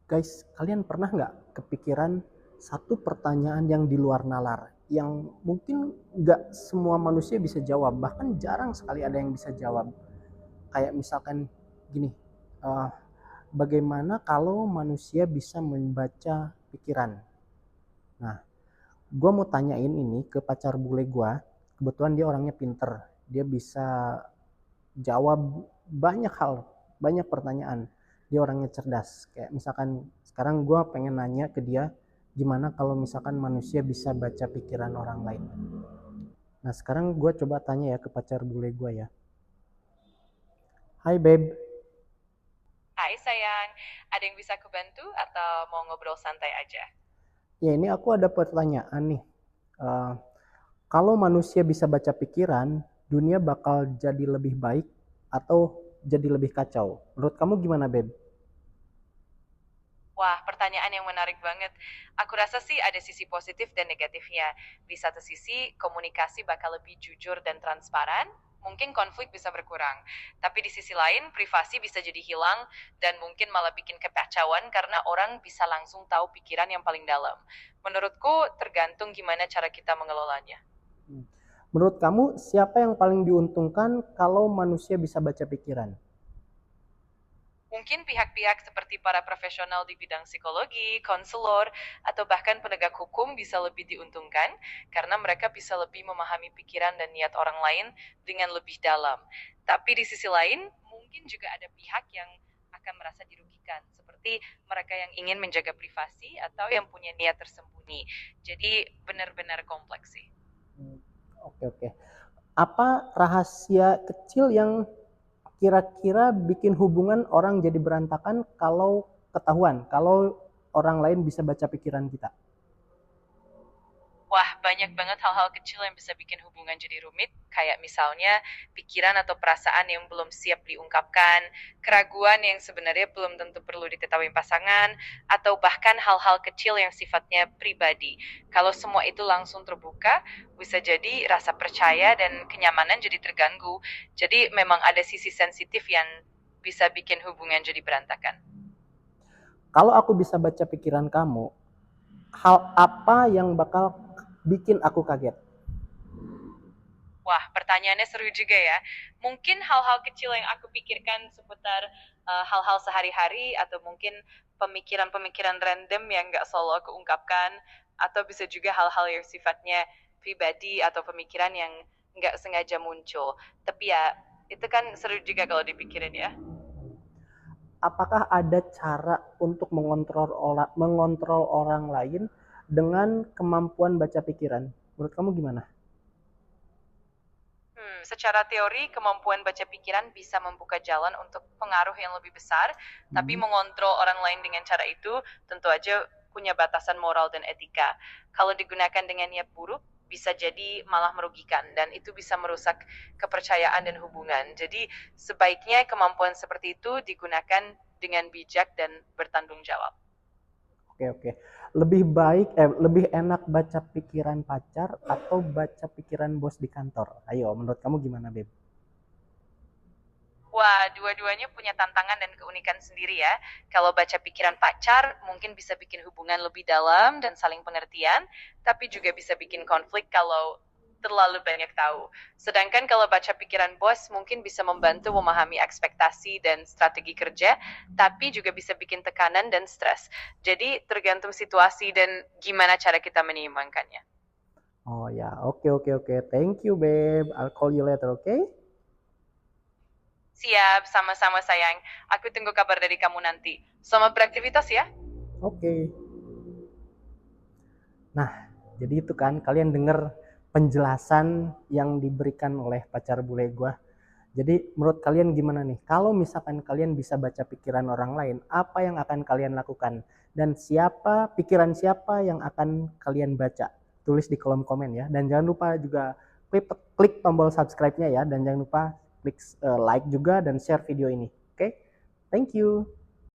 Guys, kalian pernah nggak kepikiran satu pertanyaan yang di luar nalar, yang mungkin nggak semua manusia bisa jawab, bahkan jarang sekali ada yang bisa jawab. Kayak misalkan gini, eh, bagaimana kalau manusia bisa membaca pikiran? Nah, gue mau tanyain ini ke pacar bule gue. Kebetulan dia orangnya pinter, dia bisa jawab banyak hal, banyak pertanyaan. Dia orangnya cerdas. Kayak misalkan sekarang gue pengen nanya ke dia, gimana kalau misalkan manusia bisa baca pikiran orang lain. Nah sekarang gue coba tanya ya ke pacar bule gue ya. Hai babe. Hai sayang, ada yang bisa aku bantu atau mau ngobrol santai aja? Ya ini aku ada pertanyaan nih. Eh, Kalau manusia bisa baca pikiran, dunia bakal jadi lebih baik atau jadi lebih kacau? Menurut kamu gimana babe? Wah, pertanyaan yang menarik banget. Aku rasa sih ada sisi positif dan negatifnya. Di satu sisi, komunikasi bakal lebih jujur dan transparan, mungkin konflik bisa berkurang. Tapi di sisi lain, privasi bisa jadi hilang dan mungkin malah bikin kekacauan karena orang bisa langsung tahu pikiran yang paling dalam. Menurutku, tergantung gimana cara kita mengelolanya. Menurut kamu siapa yang paling diuntungkan kalau manusia bisa baca pikiran? Mungkin pihak-pihak seperti para profesional di bidang psikologi, konselor, atau bahkan penegak hukum bisa lebih diuntungkan karena mereka bisa lebih memahami pikiran dan niat orang lain dengan lebih dalam. Tapi di sisi lain, mungkin juga ada pihak yang akan merasa dirugikan, seperti mereka yang ingin menjaga privasi atau yang punya niat tersembunyi. Jadi benar-benar kompleks sih. Oke oke. Apa rahasia kecil yang kira-kira bikin hubungan orang jadi berantakan kalau ketahuan, kalau orang lain bisa baca pikiran kita? Wah, banyak banget hal-hal kecil yang bisa bikin hubungan jadi rumit, kayak misalnya pikiran atau perasaan yang belum siap diungkapkan, keraguan yang sebenarnya belum tentu perlu diketahui pasangan, atau bahkan hal-hal kecil yang sifatnya pribadi. Kalau semua itu langsung terbuka, bisa jadi rasa percaya dan kenyamanan jadi terganggu. Jadi memang ada sisi sensitif yang bisa bikin hubungan jadi berantakan. Kalau aku bisa baca pikiran kamu, hal apa yang bakal bikin aku kaget? Wah, pertanyaannya seru juga ya. Mungkin hal-hal kecil yang aku pikirkan seputar hal-hal sehari-hari atau mungkin pemikiran-pemikiran random yang nggak selalu aku ungkapkan atau bisa juga hal-hal yang sifatnya pribadi atau pemikiran yang nggak sengaja muncul. Tapi ya, itu kan seru juga kalau dipikirin ya. Apakah ada cara untuk mengontrol orang lain dengan kemampuan baca pikiran? Menurut kamu gimana? Secara teori, kemampuan baca pikiran bisa membuka jalan untuk pengaruh yang lebih besar, tapi Hmm. mengontrol orang lain dengan cara itu tentu aja punya batasan moral dan etika. Kalau digunakan dengan niat buruk, bisa jadi malah merugikan, dan itu bisa merusak kepercayaan dan hubungan. Jadi, sebaiknya kemampuan seperti itu digunakan dengan bijak dan bertanggung jawab. Oke oke. Lebih enak baca pikiran pacar atau baca pikiran bos di kantor? Ayo, menurut kamu gimana, Beb? Wah, dua-duanya punya tantangan dan keunikan sendiri ya. Kalau baca pikiran pacar, mungkin bisa bikin hubungan lebih dalam dan saling pengertian, tapi juga bisa bikin konflik kalau terlalu banyak tahu. Sedangkan kalau baca pikiran bos, mungkin bisa membantu memahami ekspektasi dan strategi kerja, tapi juga bisa bikin tekanan dan stres. Jadi tergantung situasi dan gimana cara kita menyeimbangkannya. Oh ya, oke oke oke. Thank you, Beb. I'll call you later, oke? Siap, sama-sama sayang. Aku tunggu kabar dari kamu nanti. Selamat beraktivitas ya. Oke. Nah, jadi itu kan kalian dengar penjelasan yang diberikan oleh pacar bule gua. Jadi menurut kalian gimana nih? Kalau misalkan kalian bisa baca pikiran orang lain, apa yang akan kalian lakukan? Dan pikiran siapa yang akan kalian baca? Tulis di kolom komen ya. Dan jangan lupa juga klik tombol subscribe-nya ya. Dan jangan lupa klik like juga dan share video ini. Oke? Thank you.